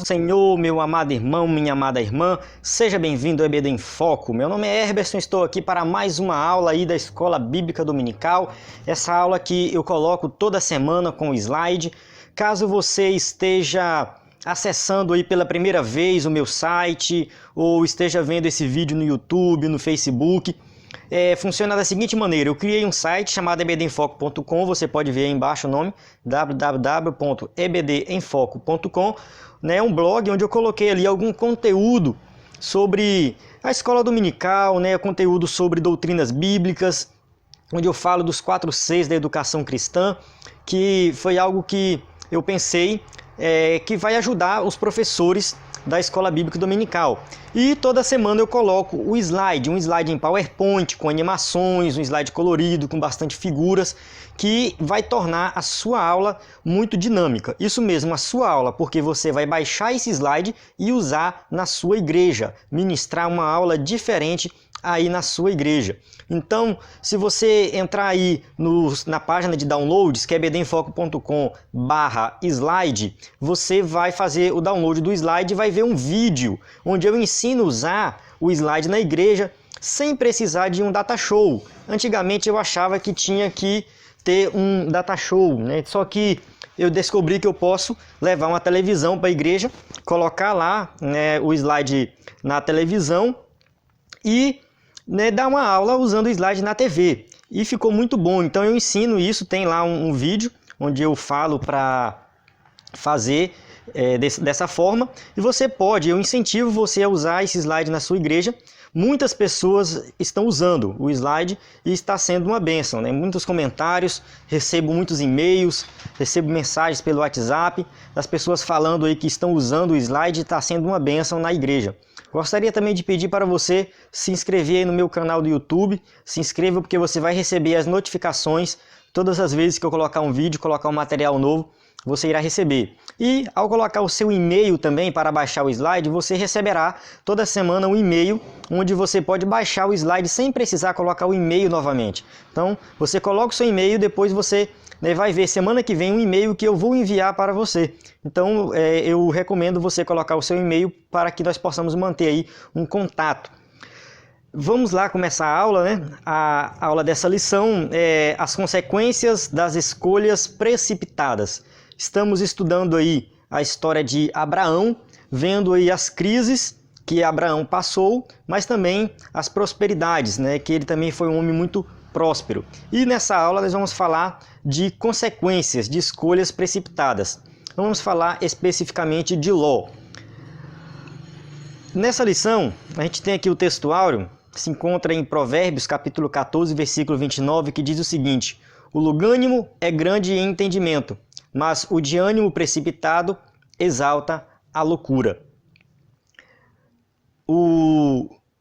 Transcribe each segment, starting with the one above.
Senhor, meu amado irmão, minha amada irmã, seja bem-vindo ao EBD em Foco. Meu nome é Herberson, estou aqui para mais uma aula aí da Escola Bíblica Dominical. Essa aula que eu coloco toda semana com o slide. Caso você esteja acessando aí pela primeira vez o meu site ou esteja vendo esse vídeo no YouTube, no Facebook, funciona da seguinte maneira: eu criei um site chamado ebdenfoco.com, você pode ver aí embaixo o nome, www.ebdenfoco.com, né, um blog onde eu coloquei ali algum conteúdo sobre a escola dominical, né, conteúdo sobre doutrinas bíblicas, onde eu falo dos 4 Cs da educação cristã, que foi algo que eu pensei que vai ajudar os professores da Escola Bíblica Dominical. E toda semana eu coloco um slide em PowerPoint, com animações, um slide colorido, com bastante figuras, que vai tornar a sua aula muito dinâmica. Isso mesmo, a sua aula, porque você vai baixar esse slide e usar na sua igreja, ministrar uma aula diferente aí na sua igreja. Então, se você entrar aí na página de downloads, que é ebdenfoco.com/slide, você vai fazer o download do slide e vai ver um vídeo onde eu ensino a usar o slide na igreja sem precisar de um data show. Antigamente eu achava que tinha que ter um data show, né? Só que eu descobri que eu posso levar uma televisão para a igreja, colocar lá, né, o slide na televisão e dar uma aula usando o slide na TV. E ficou muito bom. Então eu ensino isso, tem lá um vídeo onde eu falo para fazer dessa forma. E você pode, eu incentivo você a usar esse slide na sua igreja. Muitas pessoas estão usando o slide e está sendo uma bênção, né? Muitos comentários, recebo muitos e-mails, recebo mensagens pelo WhatsApp das pessoas falando aí que estão usando o slide e está sendo uma bênção na igreja. Gostaria também de pedir para você se inscrever aí no meu canal do YouTube. Se inscreva porque você vai receber as notificações todas as vezes que eu colocar um vídeo, colocar um material novo, você irá receber. E ao colocar o seu e-mail também para baixar o slide, você receberá toda semana um e-mail onde você pode baixar o slide sem precisar colocar o e-mail novamente. Então, você coloca o seu e-mail e depois você vai ver semana que vem um e-mail que eu vou enviar para você. Então, eu recomendo você colocar o seu e-mail para que nós possamos manter aí um contato. Vamos lá começar a aula, né? A aula dessa lição é as consequências das escolhas precipitadas. Estamos estudando aí a história de Abraão, vendo aí as crises que Abraão passou, mas também as prosperidades, né? Que ele também foi um homem muito próspero. E nessa aula nós vamos falar de consequências de escolhas precipitadas. Vamos falar especificamente de Ló. Nessa lição, a gente tem aqui o texto áureo, que se encontra em Provérbios, capítulo 14, versículo 29, que diz o seguinte: o longânimo é grande em entendimento, mas o de ânimo precipitado exalta a loucura.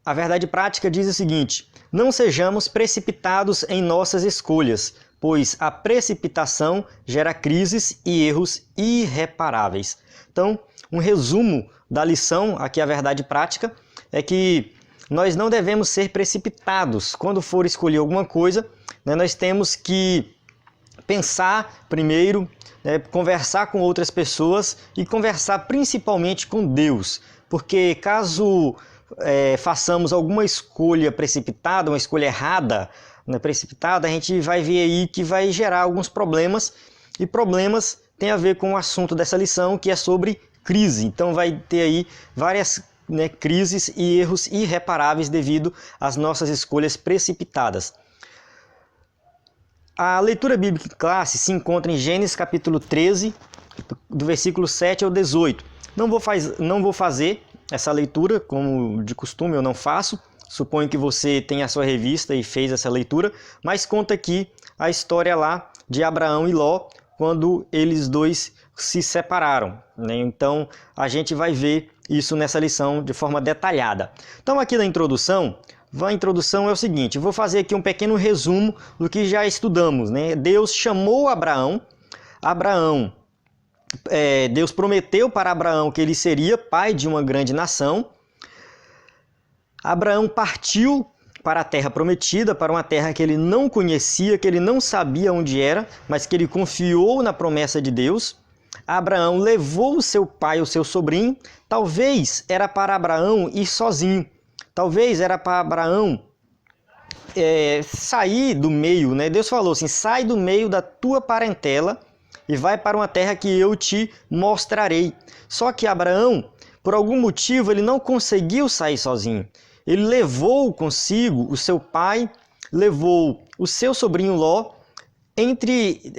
A verdade prática diz o seguinte: não sejamos precipitados em nossas escolhas, pois a precipitação gera crises e erros irreparáveis. Então, um resumo da lição, aqui a verdade prática, é que nós não devemos ser precipitados. Quando for escolher alguma coisa, né, nós temos que pensar primeiro, conversar com outras pessoas e conversar principalmente com Deus. Porque caso façamos alguma escolha precipitada, uma escolha errada, né, precipitada, a gente vai ver aí que vai gerar alguns problemas. E problemas tem a ver com o assunto dessa lição, que é sobre crise. Então vai ter aí várias crises e erros irreparáveis devido às nossas escolhas precipitadas. A leitura bíblica em classe se encontra em Gênesis capítulo 13, do versículo 7 ao 18. Não vou fazer essa leitura, como de costume eu não faço. Suponho que você tenha a sua revista e fez essa leitura, mas conta aqui a história lá de Abraão e Ló, quando eles dois se separaram, né? Então a gente vai ver isso nessa lição de forma detalhada. Então aqui na introdução, a introdução é o seguinte: vou fazer aqui um pequeno resumo do que já estudamos, né? Deus chamou Abraão, Deus prometeu para Abraão que ele seria pai de uma grande nação. Abraão partiu para a terra prometida, para uma terra que ele não conhecia, que ele não sabia onde era, mas que ele confiou na promessa de Deus. Abraão levou o seu pai, o seu sobrinho. Talvez era para Abraão ir sozinho. Talvez era para Abraão sair do meio, né? Deus falou assim, sai do meio da tua parentela e vai para uma terra que eu te mostrarei. Só que Abraão, por algum motivo, ele não conseguiu sair sozinho. Ele levou consigo o seu pai, levou o seu sobrinho Ló. Entre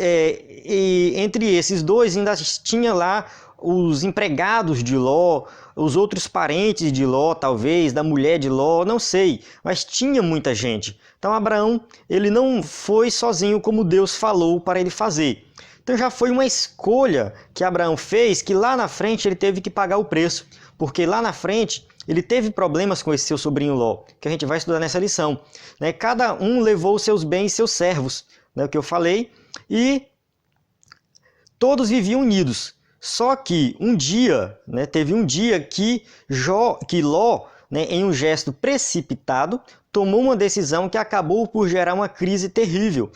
esses dois ainda tinha lá os empregados de Ló, os outros parentes de Ló, talvez, da mulher de Ló, não sei, mas tinha muita gente. Então Abraão, ele não foi sozinho como Deus falou para ele fazer. Então já foi uma escolha que Abraão fez, que lá na frente ele teve que pagar o preço, porque lá na frente ele teve problemas com esse seu sobrinho Ló, que a gente vai estudar nessa lição. Cada um levou seus bens e seus servos, o que eu falei, e todos viviam unidos. Só que um dia, teve um dia que Ló, em um gesto precipitado, tomou uma decisão que acabou por gerar uma crise terrível.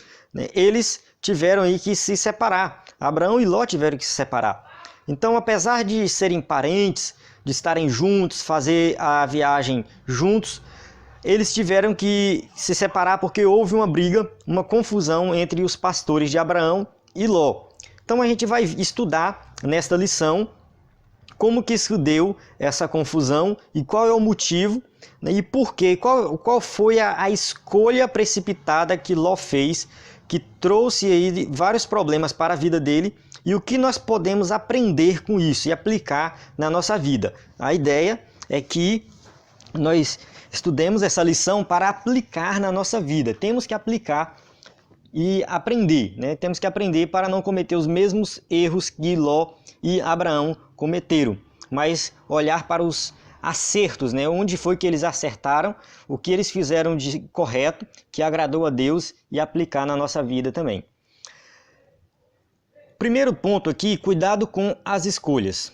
Eles tiveram aí que se separar. Abraão e Ló tiveram que se separar. Então, apesar de serem parentes, de estarem juntos, fazer a viagem juntos, eles tiveram que se separar porque houve uma briga, uma confusão entre os pastores de Abraão e Ló. Então a gente vai estudar nesta lição como que se deu essa confusão e qual é o motivo, e por quê, qual foi a escolha precipitada que Ló fez, que trouxe aí vários problemas para a vida dele e o que nós podemos aprender com isso e aplicar na nossa vida. A ideia é que nós estudemos essa lição para aplicar na nossa vida. Temos que aplicar e aprender, Temos que aprender para não cometer os mesmos erros que Ló e Abraão cometeram, mas olhar para os acertos, Onde foi que eles acertaram, o que eles fizeram de correto, que agradou a Deus e aplicar na nossa vida também. Primeiro ponto aqui, cuidado com as escolhas.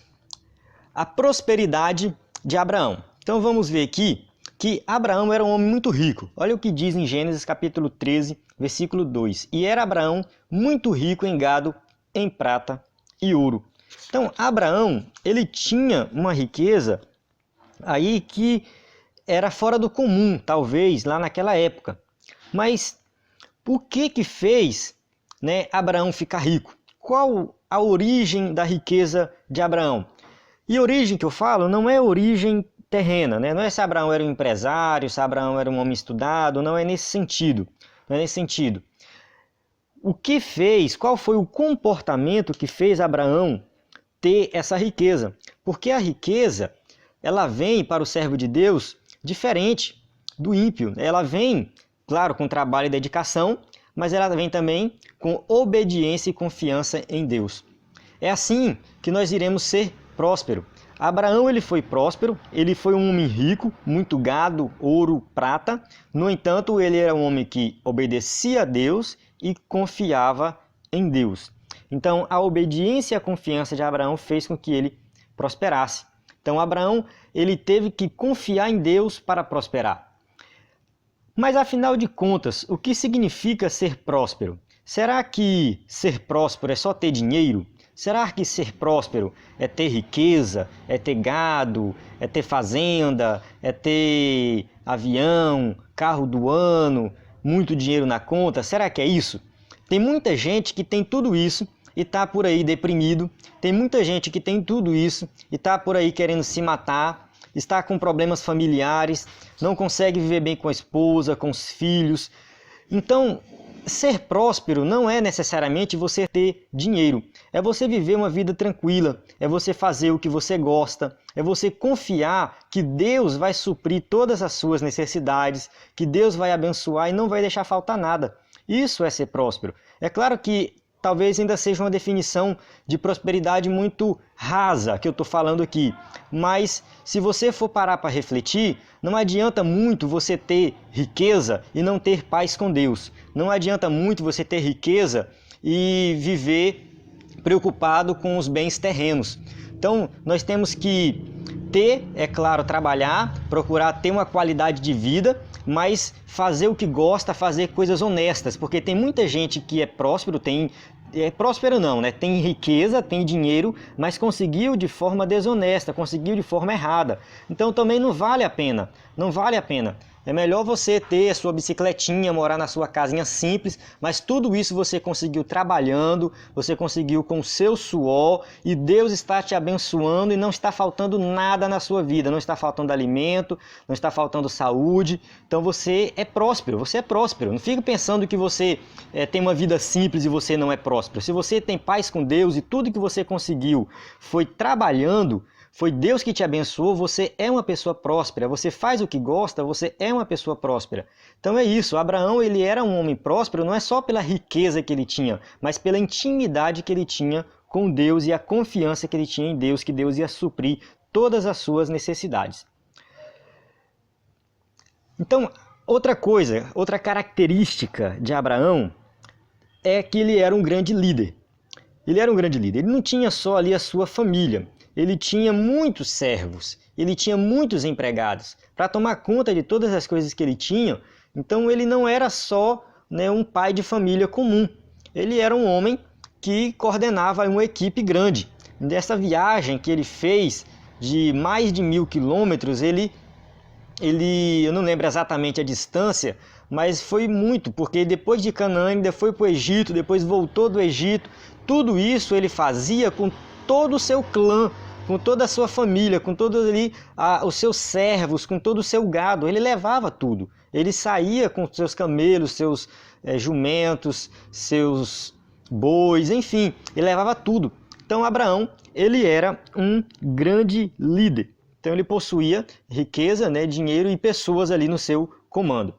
A prosperidade de Abraão. Então vamos ver aqui que Abraão era um homem muito rico. Olha o que diz em Gênesis capítulo 13, versículo 2. E era Abraão muito rico em gado, em prata e ouro. Então Abraão, ele tinha uma riqueza aí que era fora do comum, talvez, lá naquela época. Mas o que fez Abraão ficar rico? Qual a origem da riqueza de Abraão? E origem que eu falo não é origem terrena, Não é se Abraão era um empresário, se Abraão era um homem estudado, não é nesse sentido. Não é nesse sentido. O que fez, qual foi o comportamento que fez Abraão ter essa riqueza? Porque a riqueza, ela vem para o servo de Deus diferente do ímpio. Ela vem, claro, com trabalho e dedicação, mas ela vem também com obediência e confiança em Deus. É assim que nós iremos ser prósperos. Abraão, ele foi próspero, ele foi um homem rico, muito gado, ouro, prata. No entanto, ele era um homem que obedecia a Deus e confiava em Deus. Então, a obediência e a confiança de Abraão fez com que ele prosperasse. Então, Abraão, ele teve que confiar em Deus para prosperar. Mas, afinal de contas, o que significa ser próspero? Será que ser próspero é só ter dinheiro? Será que ser próspero é ter riqueza, é ter gado, é ter fazenda, é ter avião, carro do ano, muito dinheiro na conta? Será que é isso? Tem muita gente que tem tudo isso e está por aí deprimido. Tem muita gente que tem tudo isso e está por aí querendo se matar, está com problemas familiares, não consegue viver bem com a esposa, com os filhos. Então, ser próspero não é necessariamente você ter dinheiro, é você viver uma vida tranquila, é você fazer o que você gosta, é você confiar que Deus vai suprir todas as suas necessidades, que Deus vai abençoar e não vai deixar faltar nada. Isso é ser próspero. É claro que talvez ainda seja uma definição de prosperidade muito rasa que eu estou falando aqui, mas se você for parar para refletir, não adianta muito você ter riqueza e não ter paz com Deus. Não adianta muito você ter riqueza e viver preocupado com os bens terrenos. Então, nós temos que ter, é claro, trabalhar, procurar ter uma qualidade de vida, mas fazer o que gosta, fazer coisas honestas, porque tem muita gente que é próspero, tem próspero não, né? Tem riqueza, tem dinheiro, mas conseguiu de forma desonesta, conseguiu de forma errada. Então também não vale a pena, não vale a pena. É melhor você ter a sua bicicletinha, morar na sua casinha simples, mas tudo isso você conseguiu trabalhando, você conseguiu com o seu suor, e Deus está te abençoando e não está faltando nada na sua vida, não está faltando alimento, não está faltando saúde. Então você é próspero, você é próspero. Não fique pensando que você tem uma vida simples e você não é próspero. Se você tem paz com Deus e tudo que você conseguiu foi trabalhando, foi Deus que te abençoou, você é uma pessoa próspera. Você faz o que gosta, você é uma pessoa próspera. Então é isso, Abraão ele era um homem próspero não é só pela riqueza que ele tinha, mas pela intimidade que ele tinha com Deus e a confiança que ele tinha em Deus, que Deus ia suprir todas as suas necessidades. Então, outra coisa, outra característica de Abraão é que ele era um grande líder. Ele era um grande líder. Ele não tinha só ali a sua família. Ele tinha muitos servos, ele tinha muitos empregados para tomar conta de todas as coisas que ele tinha. Então ele não era só, né, um pai de família comum. Ele era um homem que coordenava uma equipe grande. Nessa viagem que ele fez de mais de 1.000 quilômetros, eu não lembro exatamente a distância, mas foi muito, porque depois de Canaã ainda foi para o Egito, depois voltou do Egito. Tudo isso ele fazia com todo o seu clã, com toda a sua família, com todos ali os seus servos, com todo o seu gado. Ele levava tudo. Ele saía com seus camelos, seus jumentos, seus bois, enfim, ele levava tudo. Então Abraão, ele era um grande líder. Então ele possuía riqueza, né, dinheiro e pessoas ali no seu comando.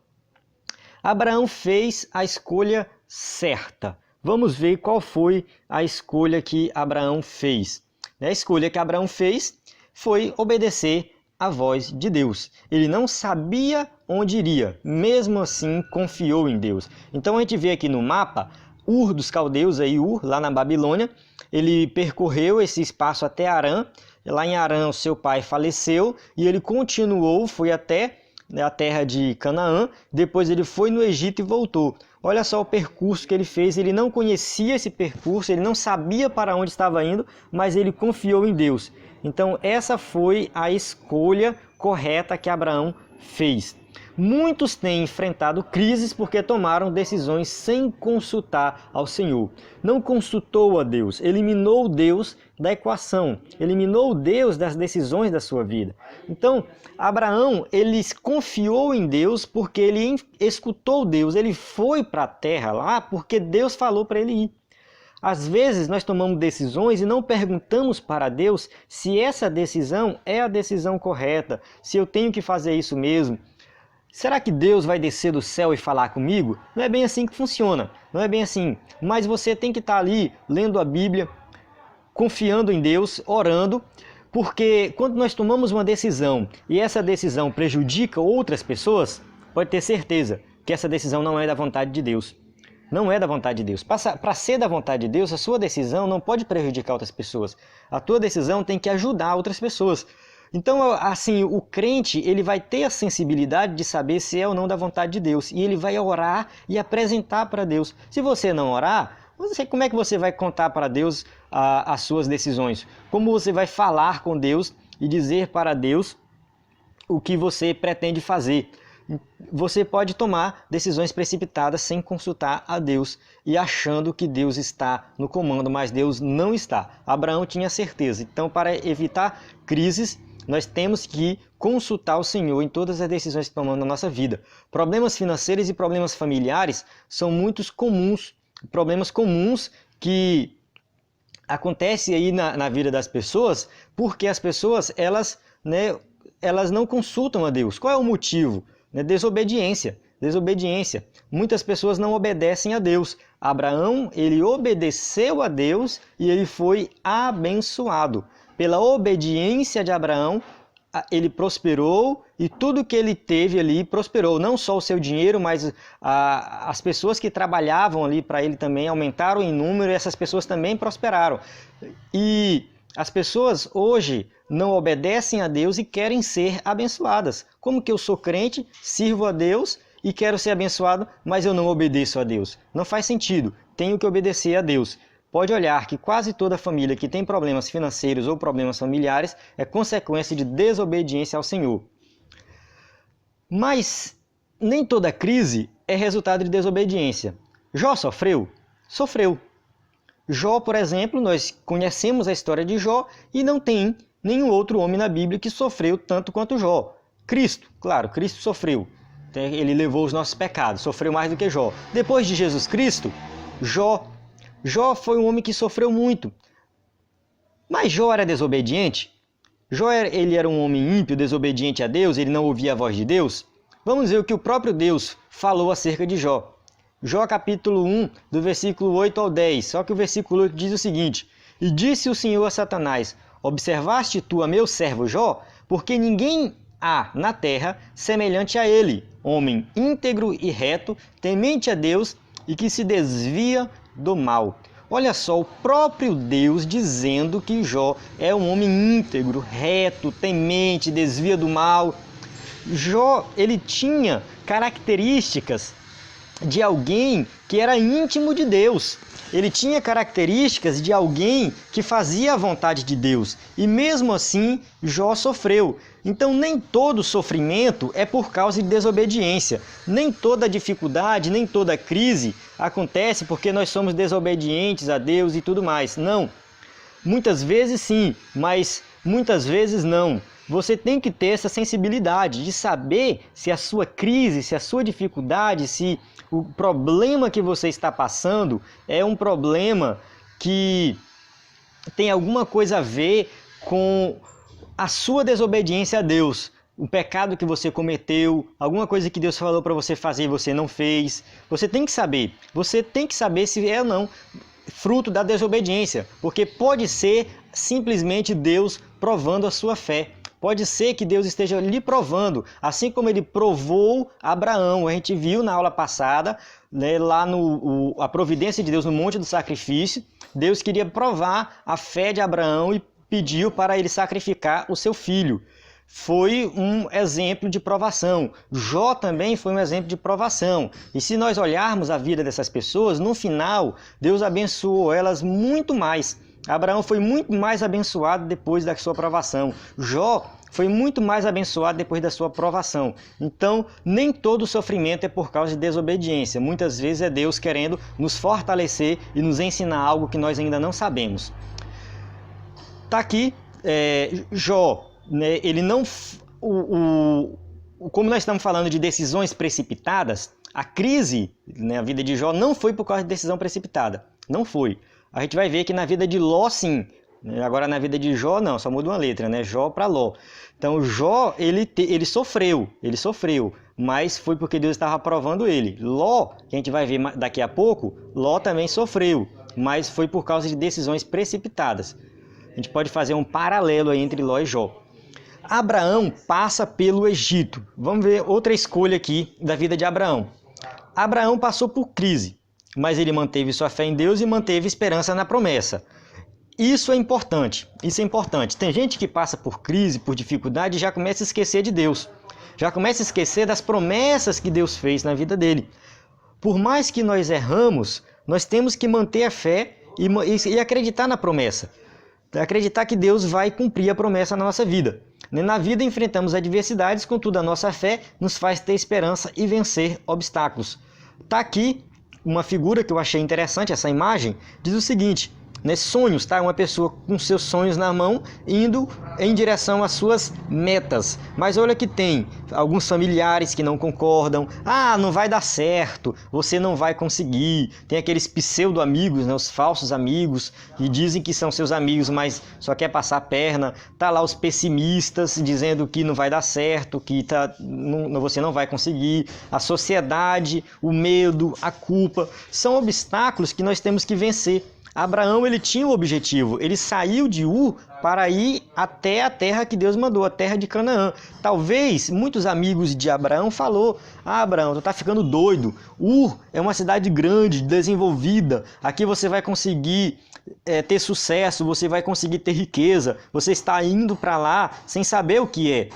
Abraão fez a escolha certa. Vamos ver qual foi a escolha que Abraão fez. A escolha que Abraão fez foi obedecer à voz de Deus. Ele não sabia onde iria, mesmo assim confiou em Deus. Então a gente vê aqui no mapa Ur dos Caldeus, aí Ur, lá na Babilônia. Ele percorreu esse espaço até Harã. Lá em Harã o seu pai faleceu e ele continuou, foi até a terra de Canaã. Depois ele foi no Egito e voltou. Olha só o percurso que ele fez, ele não conhecia esse percurso, ele não sabia para onde estava indo, mas ele confiou em Deus. Então essa foi a escolha correta que Abraão fez. Muitos têm enfrentado crises porque tomaram decisões sem consultar ao Senhor. Não consultou a Deus, eliminou Deus da equação, eliminou Deus das decisões da sua vida. Então, Abraão, ele confiou em Deus porque ele escutou Deus, ele foi para a terra lá porque Deus falou para ele ir. Às vezes nós tomamos decisões e não perguntamos para Deus se essa decisão é a decisão correta, se eu tenho que fazer isso mesmo. Será que Deus vai descer do céu e falar comigo? Não é bem assim que funciona, não é bem assim. Mas você tem que estar ali lendo a Bíblia, confiando em Deus, orando, porque quando nós tomamos uma decisão e essa decisão prejudica outras pessoas, pode ter certeza que essa decisão não é da vontade de Deus. Não é da vontade de Deus. Para ser da vontade de Deus, a sua decisão não pode prejudicar outras pessoas. A tua decisão tem que ajudar outras pessoas. Então, assim, o crente, ele vai ter a sensibilidade de saber se é ou não da vontade de Deus. E ele vai orar e apresentar para Deus. Se você não orar, como é que você vai contar para Deus as suas decisões? Como você vai falar com Deus e dizer para Deus o que você pretende fazer? Você pode tomar decisões precipitadas sem consultar a Deus e achando que Deus está no comando, mas Deus não está. Abraão tinha certeza. Então, para evitar crises, nós temos que consultar o Senhor em todas as decisões que tomamos na nossa vida. Problemas financeiros e problemas familiares são muito comuns, problemas comuns que acontecem aí na vida das pessoas, porque as pessoas elas não consultam a Deus. Qual é o motivo? Desobediência. Desobediência. Muitas pessoas não obedecem a Deus. Abraão, ele obedeceu a Deus e ele foi abençoado. Pela obediência de Abraão, ele prosperou e tudo que ele teve ali prosperou. Não só o seu dinheiro, mas as pessoas que trabalhavam ali para ele também aumentaram em número e essas pessoas também prosperaram. E as pessoas hoje não obedecem a Deus e querem ser abençoadas. Como que eu sou crente, sirvo a Deus e quero ser abençoado, mas eu não obedeço a Deus. Não faz sentido, tenho que obedecer a Deus. Pode olhar que quase toda família que tem problemas financeiros ou problemas familiares é consequência de desobediência ao Senhor. Mas nem toda crise é resultado de desobediência. Jó sofreu? Sofreu. Jó, por exemplo, nós conhecemos a história de Jó e não tem nenhum outro homem na Bíblia que sofreu tanto quanto Jó. Cristo, claro, Cristo sofreu. Ele levou os nossos pecados, sofreu mais do que Jó. Depois de Jesus Cristo, Jó foi um homem que sofreu muito. Mas Jó era desobediente? Ele era um homem ímpio, desobediente a Deus, ele não ouvia a voz de Deus? Vamos ver o que o próprio Deus falou acerca de Jó. Jó capítulo 1, do versículo 8 ao 10. Só que o versículo 8 diz o seguinte: E disse o Senhor a Satanás: Observaste tu a meu servo Jó? Porque ninguém há na terra semelhante a ele, homem íntegro e reto, temente a Deus e que se desvia do mal. Olha só, o próprio Deus dizendo que Jó é um homem íntegro, reto, temente, desvia do mal. Jó, ele tinha características de alguém que era íntimo de Deus. Ele tinha características de alguém que fazia a vontade de Deus. E mesmo assim, Jó sofreu. Então, nem todo sofrimento é por causa de desobediência. Nem toda dificuldade, nem toda crise acontece porque nós somos desobedientes a Deus e tudo mais. Não. Muitas vezes sim, mas muitas vezes não. Você tem que ter essa sensibilidade de saber se a sua crise, se a sua dificuldade, se o problema que você está passando é um problema que tem alguma coisa a ver com a sua desobediência a Deus, o pecado que você cometeu, alguma coisa que Deus falou para você fazer e você não fez. Você tem que saber se é ou não fruto da desobediência, porque pode ser simplesmente Deus provando a sua fé. Pode ser que Deus esteja lhe provando, assim como ele provou Abraão. A gente viu na aula passada, né, lá a providência de Deus no Monte do Sacrifício. Deus queria provar a fé de Abraão e pediu para ele sacrificar o seu filho. Foi um exemplo de provação. Jó também foi um exemplo de provação. E se nós olharmos a vida dessas pessoas, no final, Deus abençoou elas muito mais. Abraão foi muito mais abençoado depois da sua provação. Jó foi muito mais abençoado depois da sua provação. Então, nem todo sofrimento é por causa de desobediência. Muitas vezes é Deus querendo nos fortalecer e nos ensinar algo que nós ainda não sabemos. Está aqui, Jó, né, ele não... como nós estamos falando de decisões precipitadas, a crise, né, a vida de Jó não foi por causa de decisão precipitada. Não foi. A gente vai ver que na vida de Ló, sim. Agora na vida de Jó, não, só muda uma letra, né? Jó para Ló. Então Jó, ele sofreu, mas foi porque Deus estava provando ele. Ló, que a gente vai ver daqui a pouco, Ló também sofreu, mas foi por causa de decisões precipitadas. A gente pode fazer um paralelo aí entre Ló e Jó. Abraão passa pelo Egito. Vamos ver outra escolha aqui da vida de Abraão. Abraão passou por crise, mas ele manteve sua fé em Deus e manteve esperança na promessa. Isso é importante, Tem gente que passa por crise, por dificuldade e já começa a esquecer de Deus. Já começa a esquecer das promessas que Deus fez na vida dele. Por mais que nós erramos, nós temos que manter a fé e acreditar na promessa. Acreditar que Deus vai cumprir a promessa na nossa vida. Na vida enfrentamos adversidades, contudo a nossa fé nos faz ter esperança e vencer obstáculos. Está aqui uma figura que eu achei interessante, essa imagem, diz o seguinte: sonhos, tá? Uma pessoa com seus sonhos na mão indo em direção às suas metas. Mas olha que tem alguns familiares que não concordam. Ah, não vai dar certo, você não vai conseguir. Tem aqueles pseudo-amigos, né? Os falsos amigos, que dizem que são seus amigos, mas só quer passar a perna. Tá lá os pessimistas dizendo que não vai dar certo, que você não vai conseguir. A sociedade, o medo, a culpa, são obstáculos que nós temos que vencer. Abraão, ele tinha um objetivo, ele saiu de Ur para ir até a terra que Deus mandou, a terra de Canaã. Talvez muitos amigos de Abraão falou: ah, Abraão, tu tá ficando doido, Ur é uma cidade grande, desenvolvida, aqui você vai conseguir ter sucesso, você vai conseguir ter riqueza, você está indo para lá sem saber o que é.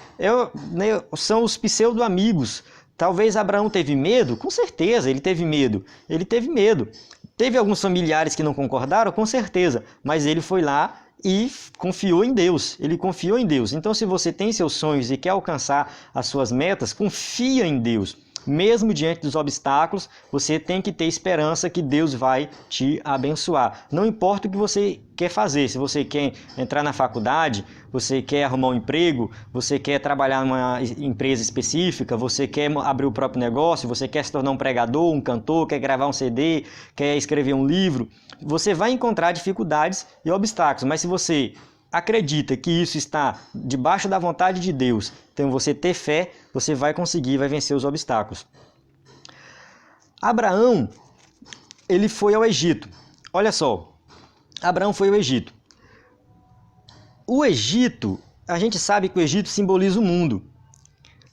São os pseudo-amigos. Talvez Abraão teve medo? Com certeza, ele teve medo. Ele teve medo. Teve alguns familiares que não concordaram? Com certeza. Mas ele foi lá e confiou em Deus. Ele confiou em Deus. Então, se você tem seus sonhos e quer alcançar as suas metas, confia em Deus. Mesmo diante dos obstáculos, você tem que ter esperança que Deus vai te abençoar. Não importa o que você quer fazer, se você quer entrar na faculdade, você quer arrumar um emprego, você quer trabalhar numa empresa específica, você quer abrir o próprio negócio, você quer se tornar um pregador, um cantor, quer gravar um CD, quer escrever um livro, você vai encontrar dificuldades e obstáculos, mas se você acredita que isso está debaixo da vontade de Deus, então você ter fé, você vai conseguir, vai vencer os obstáculos. Abraão, ele foi ao Egito. Olha só, Abraão foi ao Egito. O Egito, a gente sabe que o Egito simboliza o mundo.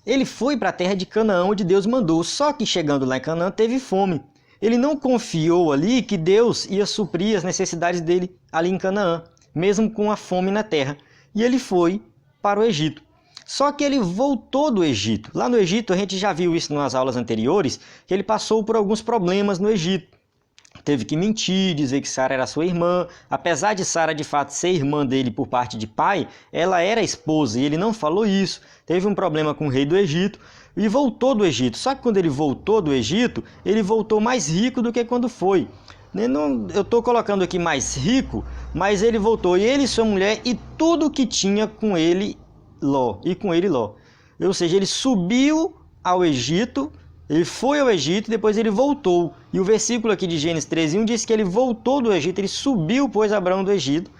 Ele foi para a terra de Canaã, onde Deus mandou, só que chegando lá em Canaã teve fome. Ele não confiou ali que Deus ia suprir as necessidades dele ali em Canaã, mesmo com a fome na terra. E ele foi para o Egito. Só que ele voltou do Egito. Lá no Egito, a gente já viu isso nas aulas anteriores, que ele passou por alguns problemas no Egito. Teve que mentir, dizer que Sara era sua irmã. Apesar de Sara de fato ser irmã dele por parte de pai, ela era esposa e ele não falou isso. Teve um problema com o rei do Egito e voltou do Egito. Só que quando ele voltou do Egito, ele voltou mais rico do que quando foi. Eu estou colocando aqui mais rico, mas ele voltou, e ele e sua mulher, e tudo que tinha com ele Ló. Ou seja, ele subiu ao Egito, ele foi ao Egito e depois ele voltou. E o versículo aqui de Gênesis 13:1 diz que ele voltou do Egito, ele subiu, pois, Abraão do Egito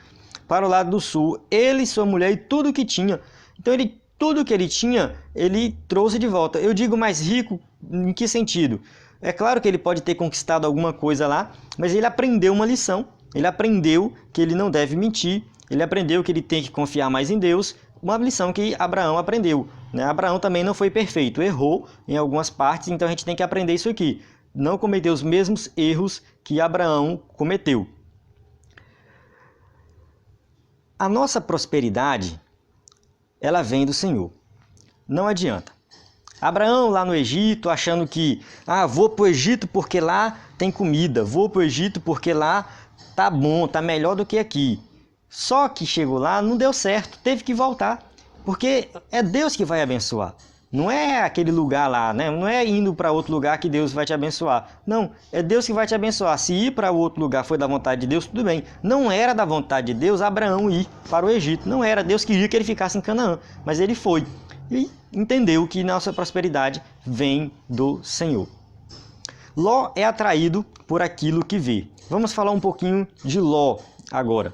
para o lado do sul, ele e sua mulher e tudo que tinha. Então tudo que ele tinha, ele trouxe de volta. Eu digo mais rico em que sentido? É claro que ele pode ter conquistado alguma coisa lá, mas ele aprendeu uma lição. Ele aprendeu que ele não deve mentir, ele aprendeu que ele tem que confiar mais em Deus, uma lição que Abraão aprendeu. Abraão também não foi perfeito, errou em algumas partes, então a gente tem que aprender isso aqui. Não cometer os mesmos erros que Abraão cometeu. A nossa prosperidade, ela vem do Senhor. Não adianta. Abraão lá no Egito, achando que vou para o Egito porque lá tem comida, vou para o Egito porque lá tá bom, tá melhor do que aqui. Só que chegou lá, não deu certo, teve que voltar, porque é Deus que vai abençoar. Não é aquele lugar lá, né? Não é indo para outro lugar que Deus vai te abençoar. Não, é Deus que vai te abençoar. Se ir para outro lugar foi da vontade de Deus, tudo bem. Não era da vontade de Deus Abraão ir para o Egito. Não era, Deus queria que ele ficasse em Canaã, mas ele foi. E entendeu que nossa prosperidade vem do Senhor. Ló é atraído por aquilo que vê. Vamos falar um pouquinho de Ló agora.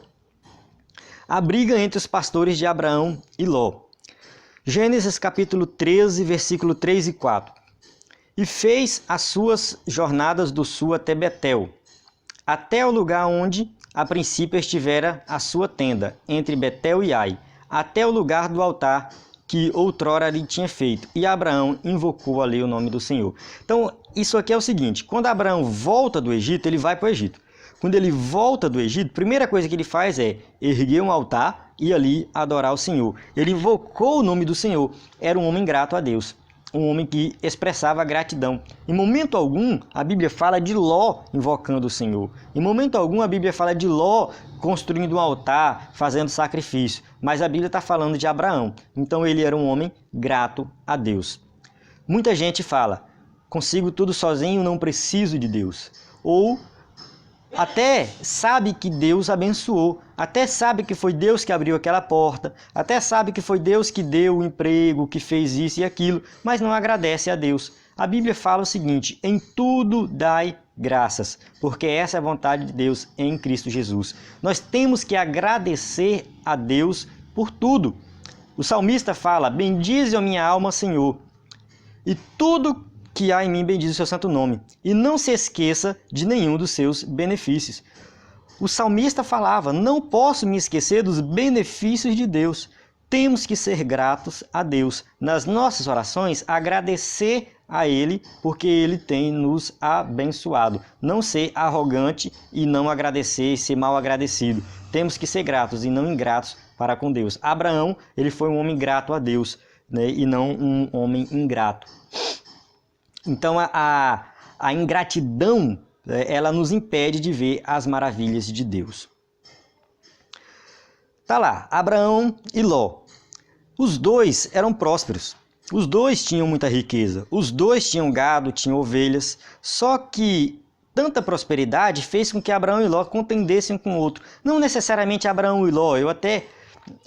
A briga entre os pastores de Abraão e Ló. Gênesis capítulo 13, versículo 3 e 4. E fez as suas jornadas do sul até Betel, até o lugar onde a princípio estivera a sua tenda, entre Betel e Ai, até o lugar do altar que outrora ali tinha feito. E Abraão invocou ali o nome do Senhor. Então, isso aqui é o seguinte, quando Abraão volta do Egito, ele vai para o Egito. Quando ele volta do Egito, a primeira coisa que ele faz é erguer um altar e ali adorar o Senhor. Ele invocou o nome do Senhor. Era um homem grato a Deus, um homem que expressava gratidão. Em momento algum, a Bíblia fala de Ló invocando o Senhor. Em momento algum, a Bíblia fala de Ló construindo um altar, fazendo sacrifício. Mas a Bíblia está falando de Abraão. Então ele era um homem grato a Deus. Muita gente fala, consigo tudo sozinho, não preciso de Deus. Ou até sabe que Deus abençoou, até sabe que foi Deus que abriu aquela porta, até sabe que foi Deus que deu o emprego, que fez isso e aquilo, mas não agradece a Deus. A Bíblia fala o seguinte, em tudo dai graças, porque essa é a vontade de Deus em Cristo Jesus. Nós temos que agradecer a Deus por tudo. O salmista fala, bendize a minha alma, Senhor, e tudo que há em mim bendiz o seu santo nome, e não se esqueça de nenhum dos seus benefícios. O salmista falava, não posso me esquecer dos benefícios de Deus. Temos que ser gratos a Deus. Nas nossas orações, agradecer a Ele, porque Ele tem nos abençoado. Não ser arrogante e não agradecer, ser mal agradecido. Temos que ser gratos e não ingratos para com Deus. Abraão, ele foi um homem grato a Deus, né, e não um homem ingrato. Então a ingratidão, ela nos impede de ver as maravilhas de Deus. Tá lá, Abraão e Ló. Os dois eram prósperos. Os dois tinham muita riqueza. Os dois tinham gado, tinham ovelhas. Só que tanta prosperidade fez com que Abraão e Ló contendessem um com o outro. Não necessariamente Abraão e Ló, eu até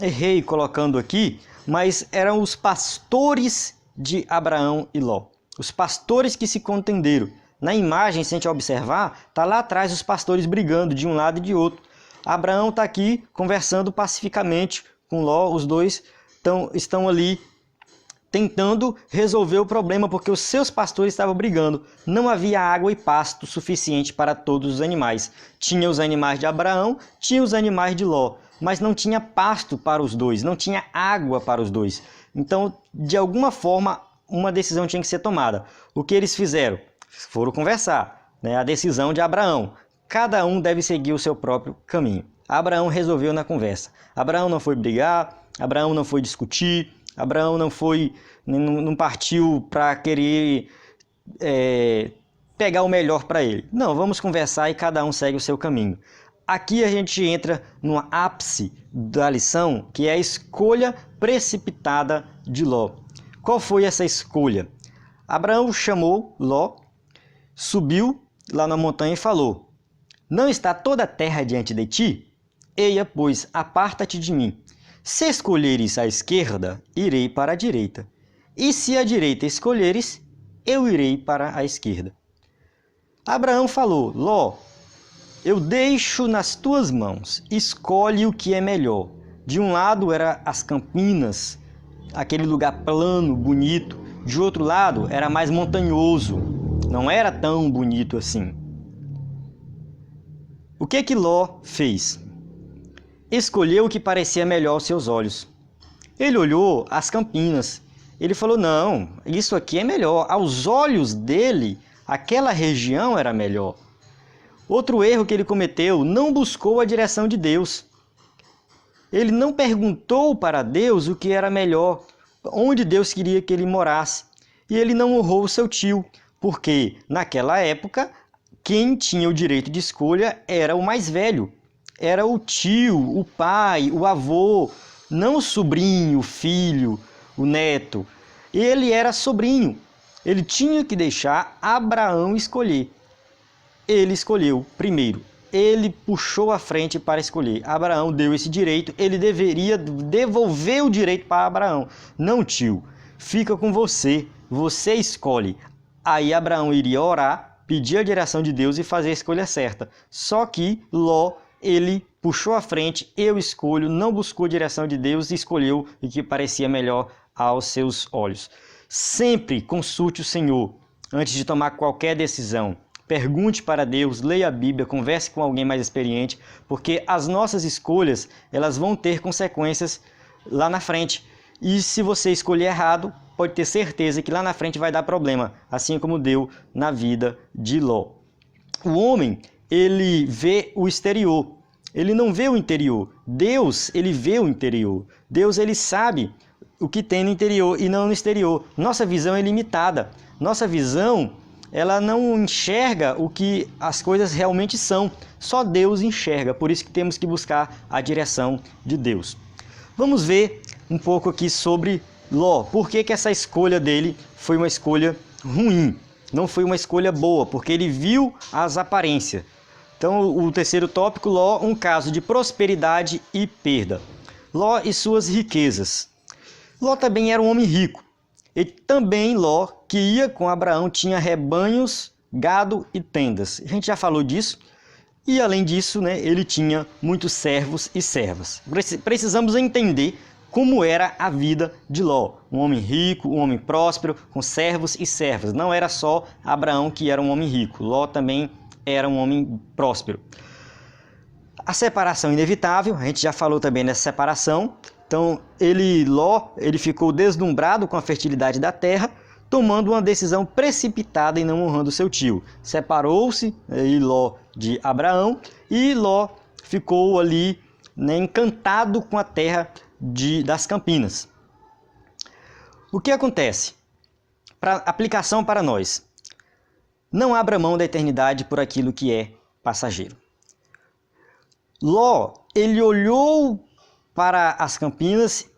errei colocando aqui, mas eram os pastores de Abraão e Ló. Os pastores que se contenderam. Na imagem, se a gente observar, está lá atrás os pastores brigando de um lado e de outro. Abraão está aqui conversando pacificamente com Ló, os dois estão ali tentando resolver o problema, porque os seus pastores estavam brigando. Não havia água e pasto suficiente para todos os animais. Tinha os animais de Abraão, tinha os animais de Ló, mas não tinha pasto para os dois, não tinha água para os dois. Então, de alguma forma, uma decisão tinha que ser tomada. O que eles fizeram? Foram conversar, né? A decisão de Abraão. Cada um deve seguir o seu próprio caminho. Abraão resolveu na conversa. Abraão não foi brigar, Abraão não foi discutir, Abraão não partiu para querer pegar o melhor para ele. Não, vamos conversar e cada um segue o seu caminho. Aqui a gente entra no ápice da lição, que é a escolha precipitada de Ló. Qual foi essa escolha? Abraão chamou Ló, subiu lá na montanha e falou: não está toda a terra diante de ti? Eia, pois, aparta-te de mim. Se escolheres a esquerda, irei para a direita. E se a direita escolheres, eu irei para a esquerda. Abraão falou: Ló, eu deixo nas tuas mãos, escolhe o que é melhor. De um lado eram as campinas, aquele lugar plano, bonito. De outro lado era mais montanhoso, não era tão bonito assim. O que Ló fez? Escolheu o que parecia melhor aos seus olhos. Ele olhou as campinas. Ele falou: não, isso aqui é melhor. Aos olhos dele, aquela região era melhor. Outro erro que ele cometeu: não buscou a direção de Deus. Ele não perguntou para Deus o que era melhor, onde Deus queria que ele morasse. E ele não honrou o seu tio, porque naquela época quem tinha o direito de escolha era o mais velho. Era o tio, o pai, o avô, não o sobrinho, o filho, o neto. Ele era sobrinho. Ele tinha que deixar Abraão escolher. Ele escolheu primeiro. Ele puxou a frente para escolher. Abraão deu esse direito. Ele deveria devolver o direito para Abraão. Não, tio, fica com você. Você escolhe. Aí Abraão iria orar, pedir a direção de Deus e fazer a escolha certa. Só que Ló, ele puxou a frente, eu escolho, não buscou a direção de Deus e escolheu o que parecia melhor aos seus olhos. Sempre consulte o Senhor antes de tomar qualquer decisão. Pergunte para Deus, leia a Bíblia, converse com alguém mais experiente, porque as nossas escolhas, elas vão ter consequências lá na frente. E se você escolher errado, pode ter certeza que lá na frente vai dar problema, assim como deu na vida de Ló. O homem, ele vê o exterior, ele não vê o interior. Deus, ele vê o interior. Deus, ele sabe o que tem no interior e não no exterior. Nossa visão é limitada. Nossa visão, ela não enxerga o que as coisas realmente são. Só Deus enxerga, por isso que temos que buscar a direção de Deus. Vamos ver um pouco aqui sobre Ló. Por que essa escolha dele foi uma escolha ruim? Não foi uma escolha boa, porque ele viu as aparências. Então, o terceiro tópico, Ló, um caso de prosperidade e perda. Ló e suas riquezas. Ló também era um homem rico. E também Ló, que ia com Abraão, tinha rebanhos, gado e tendas. A gente já falou disso. E além disso, né, ele tinha muitos servos e servas. Precisamos entender como era a vida de Ló. Um homem rico, um homem próspero, com servos e servas. Não era só Abraão que era um homem rico. Ló também era um homem próspero. A separação inevitável, a gente já falou também nessa separação. Então, Ló ficou deslumbrado com a fertilidade da terra, tomando uma decisão precipitada e não honrando seu tio. Separou-se Ló de Abraão e Ló ficou ali, né, encantado com a terra das Campinas. O que acontece? aplicação para nós. Não abra mão da eternidade por aquilo que é passageiro. Ló, ele olhou para as campinas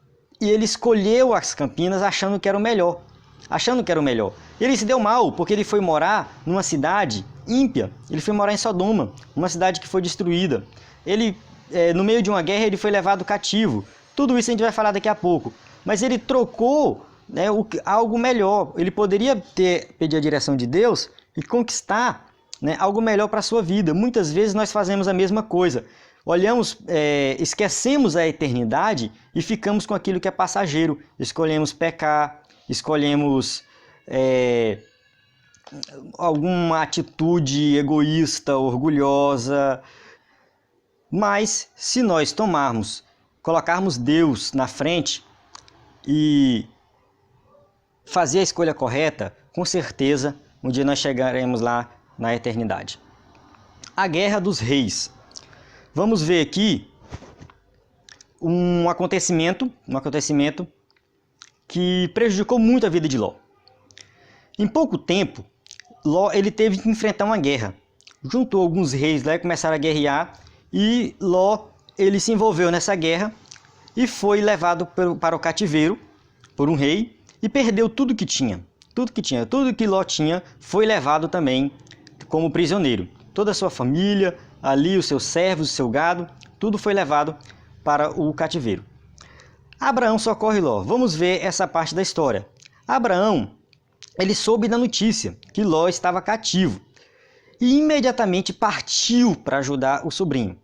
e ele escolheu as campinas achando que era o melhor. Ele se deu mal porque ele foi morar numa cidade ímpia. Ele foi morar em Sodoma, uma cidade que foi destruída. Ele, no meio de uma guerra, ele foi levado cativo. Tudo isso a gente vai falar daqui a pouco. Mas ele trocou, né, algo melhor. Ele poderia pedir a direção de Deus e conquistar, né, algo melhor para a sua vida. Muitas vezes nós fazemos a mesma coisa. Olhamos, esquecemos a eternidade e ficamos com aquilo que é passageiro. Escolhemos pecar, escolhemos alguma atitude egoísta, orgulhosa. Mas se nós colocarmos Deus na frente e fazer a escolha correta, com certeza um dia nós chegaremos lá na eternidade. A Guerra dos Reis. Vamos ver aqui um acontecimento que prejudicou muito a vida de Ló. Em pouco tempo, Ló ele teve que enfrentar uma guerra. Juntou alguns reis lá e começaram a guerrear, e Ló ele se envolveu nessa guerra e foi levado para o cativeiro por um rei e perdeu tudo que tinha. Tudo que Ló tinha foi levado também como prisioneiro. Toda a sua família, ali os seus servos, o seu gado, tudo foi levado para o cativeiro. Abraão socorre Ló. Vamos ver essa parte da história. Abraão, ele soube da notícia que Ló estava cativo e imediatamente partiu para ajudar o sobrinho.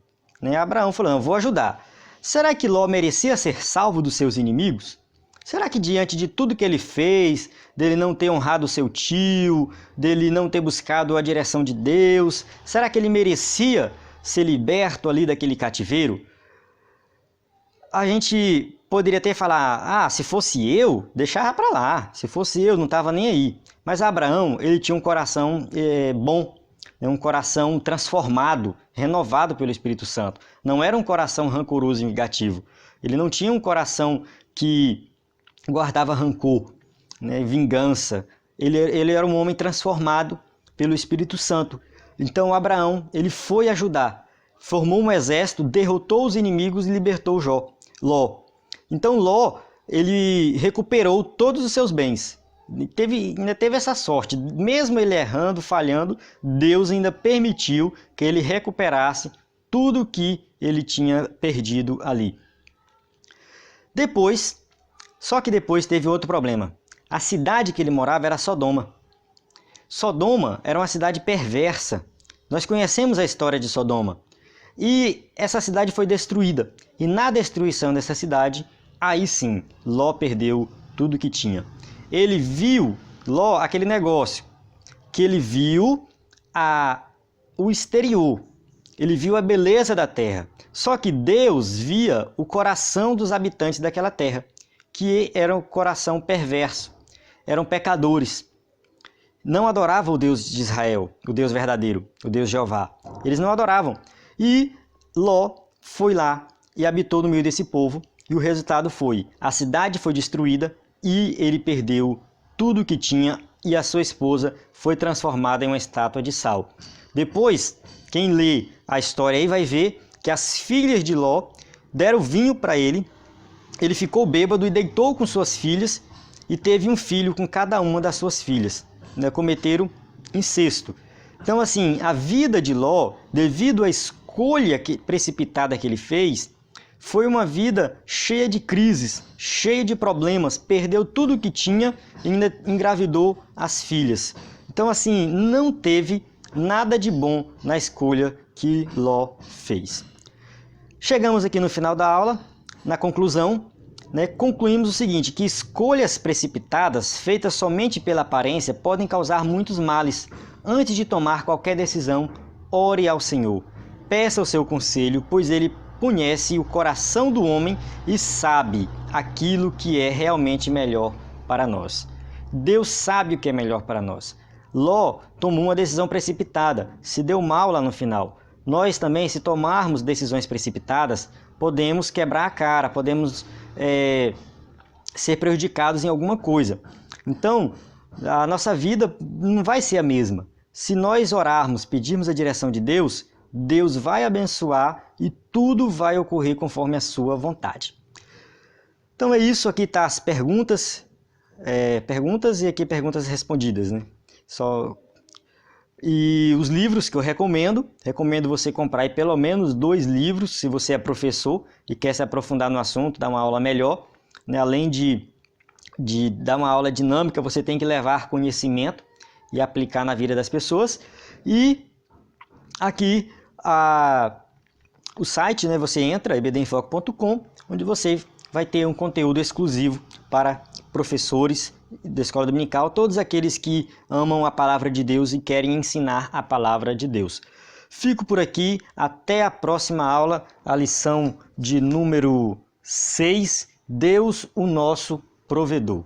Abraão falou, vou ajudar. Será que Ló merecia ser salvo dos seus inimigos? Será que diante de tudo que ele fez, dele não ter honrado o seu tio, dele não ter buscado a direção de Deus, será que ele merecia ser liberto ali daquele cativeiro? A gente poderia até falar, se fosse eu, deixava para lá. Se fosse eu, não estava nem aí. Mas Abraão, ele tinha um coração bom, um coração transformado, renovado pelo Espírito Santo. Não era um coração rancoroso e vingativo. Ele não tinha um coração que guardava rancor, vingança. Ele era um homem transformado pelo Espírito Santo. Então Abraão, ele foi ajudar, formou um exército, derrotou os inimigos e libertou Ló. Então Ló, ele recuperou todos os seus bens. Ainda teve essa sorte, mesmo ele errando, falhando, Deus ainda permitiu que ele recuperasse tudo que ele tinha perdido ali. Só que depois teve outro problema. A cidade que ele morava era Sodoma. Sodoma era uma cidade perversa. Nós conhecemos a história de Sodoma. E essa cidade foi destruída. E na destruição dessa cidade, aí sim, Ló perdeu tudo que tinha. Ele viu, Ló, aquele negócio, que ele viu o exterior. Ele viu a beleza da terra. Só que Deus via o coração dos habitantes daquela terra, que era um coração perverso. Eram pecadores. Não adoravam o Deus de Israel, o Deus verdadeiro, o Deus Jeová. Eles não adoravam. E Ló foi lá e habitou no meio desse povo. E o resultado foi, a cidade foi destruída e ele perdeu tudo que tinha e a sua esposa foi transformada em uma estátua de sal. Depois, quem lê a história aí vai ver que as filhas de Ló deram vinho para ele. Ele ficou bêbado e deitou com suas filhas e teve um filho com cada uma das suas filhas. Cometeram incesto. Então, assim, a vida de Ló, devido à escolha precipitada que ele fez, foi uma vida cheia de crises, cheia de problemas, perdeu tudo o que tinha e ainda engravidou as filhas. Então, assim, não teve nada de bom na escolha que Ló fez. Chegamos aqui no final da aula, na conclusão. Concluímos o seguinte, que escolhas precipitadas, feitas somente pela aparência, podem causar muitos males. Antes de tomar qualquer decisão, ore ao Senhor. Peça o seu conselho, pois Ele conhece o coração do homem e sabe aquilo que é realmente melhor para nós. Deus sabe o que é melhor para nós. Ló tomou uma decisão precipitada, se deu mal lá no final. Nós também, se tomarmos decisões precipitadas, podemos quebrar a cara, podemos ser prejudicados em alguma coisa. Então, a nossa vida não vai ser a mesma. Se nós orarmos, pedirmos a direção de Deus, Deus vai abençoar e tudo vai ocorrer conforme a sua vontade. Então é isso, aqui tá as perguntas, e aqui perguntas respondidas, né? E os livros que eu recomendo você comprar aí pelo menos 2 livros, se você é professor e quer se aprofundar no assunto, dar uma aula melhor, né? Além de dar uma aula dinâmica, você tem que levar conhecimento e aplicar na vida das pessoas. E aqui o site, né? Você entra, ebdenfoco.com, onde você vai ter um conteúdo exclusivo para professores da Escola Dominical, todos aqueles que amam a Palavra de Deus e querem ensinar a Palavra de Deus. Fico por aqui, até a próxima aula, a lição de número 6, Deus, o nosso provedor.